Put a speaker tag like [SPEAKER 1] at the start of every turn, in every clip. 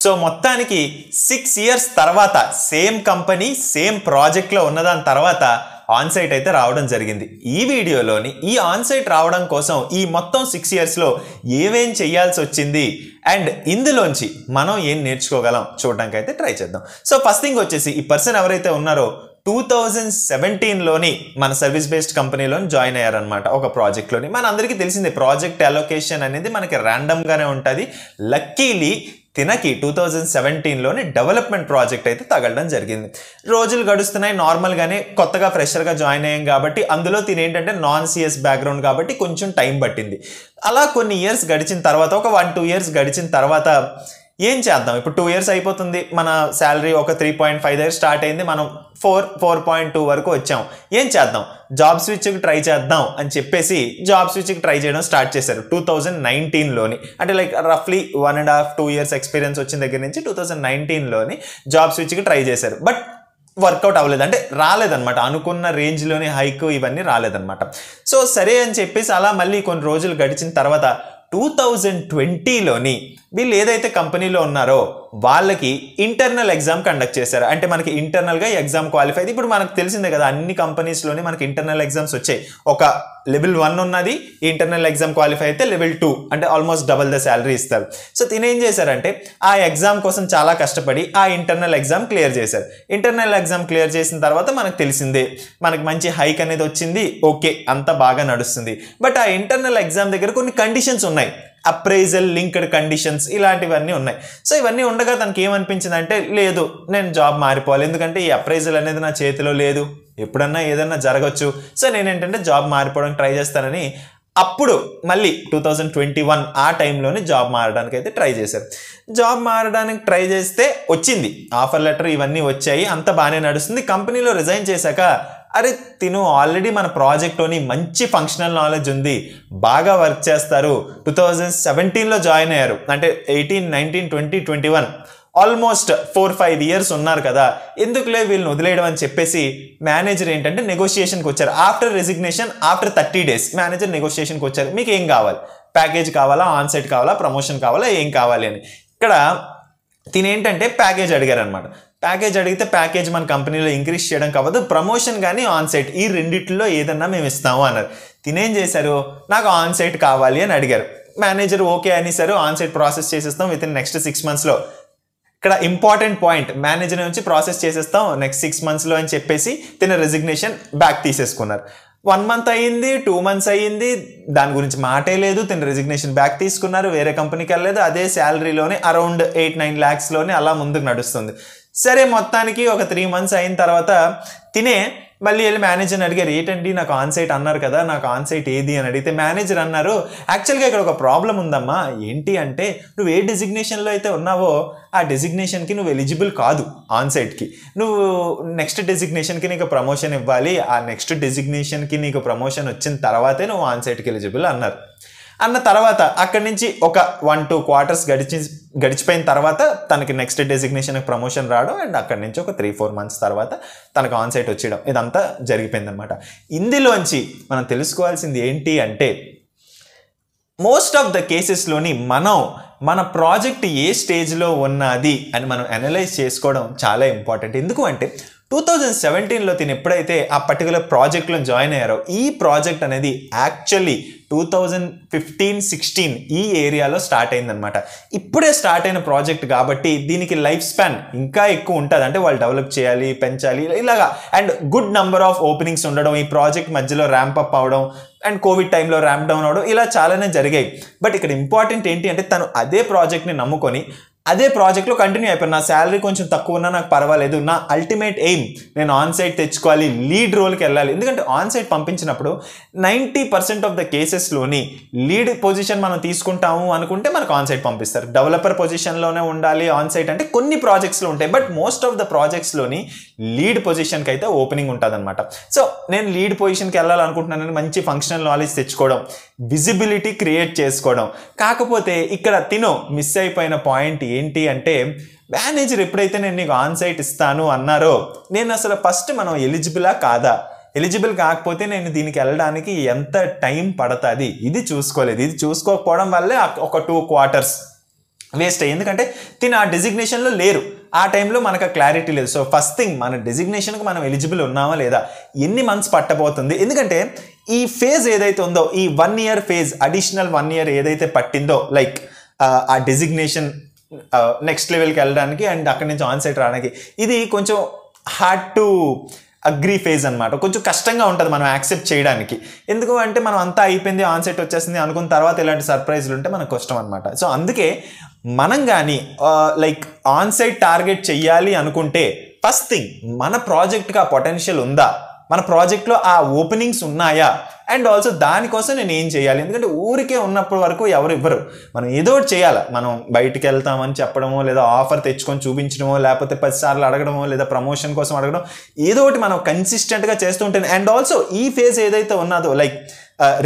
[SPEAKER 1] So మొత్తానికి 6 years తర్వాత same company same ప్రాజెక్ట్లో ఉన్నదాని తర్వాత ఆన్సైట్ అయితే రావడం జరిగింది. ఈ వీడియోలోని ఈ ఆన్సైట్ రావడం కోసం ఈ మొత్తం 6 ఇయర్స్లో ఏమేం చేయాల్సి వచ్చింది అండ్ ఇందులోంచి మనం ఏం నేర్చుకోగలం చూడడానికి అయితే ట్రై చేద్దాం. సో ఫస్ట్ థింగ్ వచ్చేసి ఈ పర్సన్ ఎవరైతే ఉన్నారో 2017లోని మన సర్వీస్ బేస్డ్ కంపెనీలో జాయిన్ అయ్యారనమాట. ఒక ప్రాజెక్ట్లోని మన అందరికీ తెలిసిందే ప్రాజెక్ట్ అలొకేషన్ అనేది మనకి ర్యాండమ్గానే ఉంటుంది. లక్కీలీ తినకి 2017లోని డెవలప్మెంట్ ప్రాజెక్ట్ అయితే తగలడం జరిగింది. రోజులు గడుస్తున్నాయి నార్మల్గానే, కొత్తగా ఫ్రెషర్గా జాయిన్ అయ్యాం కాబట్టి అందులో తినేంటంటే నాన్ సిఎస్ బ్యాక్గ్రౌండ్ కాబట్టి కొంచెం టైం పట్టింది. అలా కొన్ని ఇయర్స్ గడిచిన తర్వాత ఒక 1-2 ఇయర్స్ గడిచిన తర్వాత ఏం చేద్దాం, ఇప్పుడు 2 ఇయర్స్ అయిపోతుంది, మన శాలరీ ఒక 3.5 దగ్గర స్టార్ట్ అయింది, మనం 4.2 వరకు వచ్చాం, ఏం చేద్దాం, జాబ్ స్విచ్కి ట్రై చేద్దాం అని చెప్పేసి జాబ్ స్విచ్కి ట్రై చేయడం స్టార్ట్ చేశారు 2019లోని. అంటే లైక్ రఫ్లీ 1.5-2 ఇయర్స్ ఎక్స్పీరియన్స్ వచ్చిన దగ్గర నుంచి 2019లోని జాబ్ స్విచ్కి ట్రై చేశారు. బట్ వర్కౌట్ అవ్వలేదు, అంటే రాలేదన్నమాట, అనుకున్న రేంజ్లోని హైక్ ఇవన్నీ రాలేదన్నమాట. సో సరే అని చెప్పేసి అలా మళ్ళీ కొన్ని రోజులు గడిచిన తర్వాత 2020లోని వీళ్ళు ఏదైతే కంపెనీలో ఉన్నారో వాళ్ళకి ఇంటర్నల్ ఎగ్జామ్ కండక్ట్ చేశారు. అంటే మనకి ఇంటర్నల్గా ఎగ్జామ్ క్వాలిఫై అయితే ఇప్పుడు మనకు తెలిసిందే కదా, అన్ని కంపెనీస్లోని మనకి ఇంటర్నల్ ఎగ్జామ్స్ వచ్చాయి. ఒక లెవెల్ 1 ఉన్నది, ఇంటర్నల్ ఎగ్జామ్ క్వాలిఫై అయితే లెవెల్ 2 అంటే ఆల్మోస్ట్ డబుల్ ద శాలరీ ఇస్తారు. సో తినేం చేశారంటే ఆ ఎగ్జామ్ కోసం చాలా కష్టపడి ఆ ఇంటర్నల్ ఎగ్జామ్ క్లియర్ చేశారు. ఇంటర్నల్ ఎగ్జామ్ క్లియర్ చేసిన తర్వాత మనకు తెలిసిందే మనకి మంచి హైక్ అనేది వచ్చింది, ఓకే అంతా బాగా నడుస్తుంది. బట్ ఆ ఇంటర్నల్ ఎగ్జామ్ దగ్గర కొన్ని కండిషన్స్ ఉన్నాయి, అప్రైజల్ లింక్డ్ కండిషన్స్ ఇలాంటివన్నీ ఉన్నాయి. సో ఇవన్నీ ఉండగా తనకి ఏమనిపించింది అంటే లేదు నేను జాబ్ మారిపోవాలి, ఎందుకంటే ఈ అప్రైజల్ అనేది నా చేతిలో లేదు, ఎప్పుడన్నా ఏదన్నా జరగచ్చు, సో నేనేంటంటే జాబ్ మారిపోవడానికి ట్రై చేస్తానని అప్పుడు మళ్ళీ 2021 ఆ టైంలోనే జాబ్ మారడానికి అయితే ట్రై చేశారు. జాబ్ మారడానికి ట్రై చేస్తే వచ్చింది ఆఫర్ లెటర్, ఇవన్నీ వచ్చాయి, అంత బాగానే నడుస్తుంది. కంపెనీలో రిజైన్ చేశాక అరే తిను ఆల్రెడీ మన ప్రాజెక్ట్లోని మంచి ఫంక్షనల్ నాలెడ్జ్ ఉంది, బాగా వర్క్ చేస్తారు, 2017లో జాయిన్ అయ్యారు, అంటే 18, 19, 20, 21 ఆల్మోస్ట్ 4-5 ఇయర్స్ ఉన్నారు కదా, ఎందుకులే వీళ్ళని వదిలేయడం అని చెప్పేసి మేనేజర్ ఏంటంటే నెగోషియేషన్కి వచ్చారు. After resignation after 30 days manager నెగోషియేషన్కి వచ్చారు. మీకు ఏం కావాలి, ప్యాకేజ్ కావాలా, ఆన్సైట్ కావాలా, ప్రమోషన్ కావాలా, ఏం కావాలి అని. ఇక్కడ తినేంటంటే ప్యాకేజ్ అడిగారు అనమాట. ప్యాకేజ్ అడిగితే ప్యాకేజ్ మన కంపెనీలో ఇంక్రీజ్ చేయడం కావద్దు, ప్రమోషన్ కానీ ఆన్సైట్ ఈ రెండిట్లో ఏదన్నా మేము ఇస్తాము అన్నారు. తినేం చేశారు, నాకు ఆన్సైట్ కావాలి అని అడిగారు. మేనేజర్ ఓకే అనేసారు, ఆన్సైట్ ప్రాసెస్ చేసేస్తాం విత్ ఇన్ నెక్స్ట్ 6 monthsలో. ఇక్కడ ఇంపార్టెంట్ పాయింట్, మేనేజర్ నుంచి ప్రాసెస్ చేసేస్తాం నెక్స్ట్ 6 monthsలో అని చెప్పేసి తిన రెసిగ్నేషన్ బ్యాక్ తీసేసుకున్నారు. 1 month అయ్యింది, 2 months అయ్యింది, దాని గురించి మాటే లేదు, తిన రెసిగ్నేషన్ బ్యాక్ తీసుకున్నారు, వేరే కంపెనీకి వెళ్ళలేదు, అదే శాలరీలోనే అరౌండ్ 8-9 lakhsలోనే అలా ముందుకు నడుస్తుంది. సరే మొత్తానికి ఒక 3 months అయిన తర్వాత తినే మళ్ళీ వెళ్ళి మేనేజర్ని అడిగారు, ఏంటండి నాకు ఆన్సైట్ అన్నారు కదా, నాకు ఆన్సైట్ ఏది అని అడిగితే మేనేజర్ అన్నారు, యాక్చువల్గా ఇక్కడ ఒక ప్రాబ్లం ఉందమ్మా, ఏంటి అంటే నువ్వు ఏ డెసిగ్నేషన్లో అయితే ఉన్నావో ఆ డెసిగ్నేషన్కి నువ్వు ఎలిజిబుల్ కాదు ఆన్సైట్కి, నువ్వు నెక్స్ట్ డెసిగ్నేషన్కి నీకు ప్రమోషన్ ఇవ్వాలి, ఆ నెక్స్ట్ డెసిగ్నేషన్కి నీకు ప్రమోషన్ వచ్చిన తర్వాతే నువ్వు ఆన్సైట్కి ఎలిజిబుల్ అన్నారు. అన్న తర్వాత అక్కడి నుంచి ఒక 1-2 quarters గడిచిపోయిన తర్వాత తనకి నెక్స్ట్ డెసిగ్నేషన్కి ప్రమోషన్ రావడం అండ్ అక్కడి నుంచి ఒక 3-4 months తర్వాత తనకు ఆన్సైట్ వచ్చేయడం, ఇదంతా జరిగిపోయింది అనమాట. ఇందులోంచి మనం తెలుసుకోవాల్సింది ఏంటి అంటే మోస్ట్ ఆఫ్ ద కేసెస్లోని మన ప్రాజెక్ట్ ఏ స్టేజ్లో ఉన్నది అని మనం అనలైజ్ చేసుకోవడం చాలా ఇంపార్టెంట్. ఎందుకు అంటే 2017లో తిని ఎప్పుడైతే ఆ పర్టికులర్ ప్రాజెక్ట్లో జాయిన్ అయ్యారో ఈ ప్రాజెక్ట్ అనేది యాక్చువల్లీ 2015-16 ఈ ఏరియాలో స్టార్ట్ అయిందనమాట. ఇప్పుడే స్టార్ట్ అయిన ప్రాజెక్ట్ కాబట్టి దీనికి లైఫ్ స్పాన్ ఇంకా ఎక్కువ ఉంటుంది, అంటే వాళ్ళు డెవలప్ చేయాలి, పెంచాలి ఇలాగా, and good number of openings ఉండడం, ఈ ప్రాజెక్ట్ మధ్యలో ర్యాంప్ అప్ అవడం అండ్ కోవిడ్ టైంలో ర్యాంప్ డౌన్ అవడం ఇలా చాలానే జరిగాయి. బట్ ఇక్కడ ఇంపార్టెంట్ ఏంటి అంటే తను అదే ప్రాజెక్ట్ని నమ్ముకొని అదే ప్రాజెక్ట్లో కంటిన్యూ అయిపోయాను, నా శాలరీ కొంచెం తక్కువ ఉన్నా నాకు పర్వాలేదు, నా అల్టిమేట్ ఎయిమ్ నేను ఆన్సైట్ తెచ్చుకోవాలి, లీడ్ రోల్కి వెళ్ళాలి. ఎందుకంటే ఆన్సైట్ పంపించినప్పుడు 90% ఆఫ్ ద కేసెస్లోని లీడ్ పొజిషన్ మనం తీసుకుంటాము అనుకుంటే మనకు ఆన్సైట్ పంపిస్తారు. డెవలపర్ పొజిషన్లోనే ఉండాలి ఆన్సైట్ అంటే కొన్ని ప్రాజెక్ట్స్లో ఉంటాయి, బట్ మోస్ట్ ఆఫ్ ద ప్రాజెక్ట్స్లోని లీడ్ పొజిషన్కి అయితే ఓపెనింగ్ ఉంటుంది అనమాట. సో నేను లీడ్ పొజిషన్కి వెళ్ళాలనుకుంటున్నానని మంచి ఫంక్షనల్ నాలెడ్జ్ తెచ్చుకోవడం, విజిబిలిటీ క్రియేట్ చేసుకోవడం. కాకపోతే ఇక్కడ మిస్ అయిపోయిన పాయింట్ ఏంటి అంటే మేనేజర్ ఎప్పుడైతే నేను నీకు ఆన్సైట్ ఇస్తాను అన్నారో నేను అసలు ఫస్ట్ మనం ఎలిజిబులా కాదా, ఎలిజిబుల్ కాకపోతే నేను దీనికి వెళ్ళడానికి ఎంత టైం పడుతుంది ఇది చూసుకోలేదు. ఇది చూసుకోకపోవడం వల్లే ఒక 2 quarters వేస్ట్ అయ్యి, ఎందుకంటే తిని ఆ డెసిగ్నేషన్లో లేరు, ఆ టైంలో మనకు క్లారిటీ లేదు. సో ఫస్ట్ థింగ్ మన డెసిగ్నేషన్కి మనం ఎలిజిబుల్ ఉన్నామా లేదా, ఎన్ని మంత్స్ పట్టబోతుంది, ఎందుకంటే ఈ ఫేజ్ ఏదైతే ఉందో ఈ 1 year ఫేజ్, అడిషనల్ 1 year ఏదైతే పట్టిందో లైక్ ఆ డెసిగ్నేషన్ నెక్స్ట్ లెవెల్కి వెళ్ళడానికి అండ్ అక్కడి నుంచి ఆన్సైట్ రావడానికి, ఇది కొంచెం హార్డ్ టు అగ్రీ ఫేజ్ అనమాట. కొంచెం కష్టంగా ఉంటుంది మనం యాక్సెప్ట్ చేయడానికి. ఎందుకు అంటే మనం అంతా అయిపోయింది, ఆన్సైట్ వచ్చేసింది అనుకున్న తర్వాత ఇలాంటి సర్ప్రైజ్లు ఉంటే మనకు కష్టం అనమాట. సో అందుకే మనం కానీ లైక్ ఆన్సైట్ టార్గెట్ చెయ్యాలి అనుకుంటే ఫస్ట్ థింగ్ మన ప్రాజెక్ట్కి ఆ పొటెన్షియల్ ఉందా, మన ప్రాజెక్ట్లో ఆ ఓపెనింగ్స్ ఉన్నాయా, అండ్ ఆల్సో దానికోసం నేను ఏం చేయాలి. ఎందుకంటే ఊరికే ఉన్నప్పటి వరకు ఎవరు ఇవ్వరు, మనం ఏదో ఒకటి చేయాలి. మనం బయటికి వెళ్తామని చెప్పడమో, లేదా ఆఫర్ తెచ్చుకొని చూపించడమో, లేకపోతే 10 సార్లు అడగడమో, లేదా ప్రమోషన్ కోసం అడగడం, ఏదో ఒకటి మనం కన్సిస్టెంట్గా చేస్తూ ఉంటాను. అండ్ ఆల్సో ఈ ఫేజ్ ఏదైతే ఉన్నదో లైక్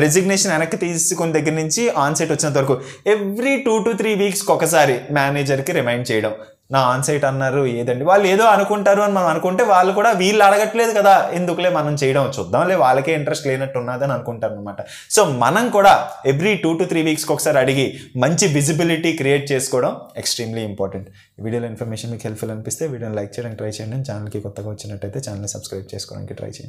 [SPEAKER 1] రెసిగ్నేషన్ వెనక్కి తీసుకున్న దగ్గర నుంచి ఆన్సైట్ వచ్చినంత వరకు ఎవ్రీ 2 to 3 వీక్స్కి ఒకసారి మేనేజర్కి రిమైండ్ చేయడం, నా ఆన్సైట్ అన్నారు ఏదండి, వాళ్ళు ఏదో అనుకుంటారు అని మనం అనుకుంటే వాళ్ళు కూడా వీళ్ళు అడగట్లేదు కదా ఎందుకులే మనం చేయడం, చూద్దాంలే వాళ్ళకే ఇంట్రెస్ట్ లేనట్టు ఉన్నదని అనుకుంటారు అనమాట. సో మనం కూడా ఎవ్రీ 2 to 3 వీక్స్కి ఒకసారి అడిగి మంచి విజిబిలిటీ క్రియేట్ చేసుకోవడం ఎక్స్ట్రీమ్లీ ఇంపార్టెంట్. ఈ వీడియోలో ఇన్ఫర్మేషన్ మీకు హెల్ప్ఫుల్ అనిపిస్తే వీడియోని లైక్ చేయడానికి ట్రై చేయండి. ఛానల్కి కొత్తగా వచ్చినట్టయితే ఛానల్ని సబ్స్క్రైబ్ చేసుకోవడానికి ట్రై చేయండి.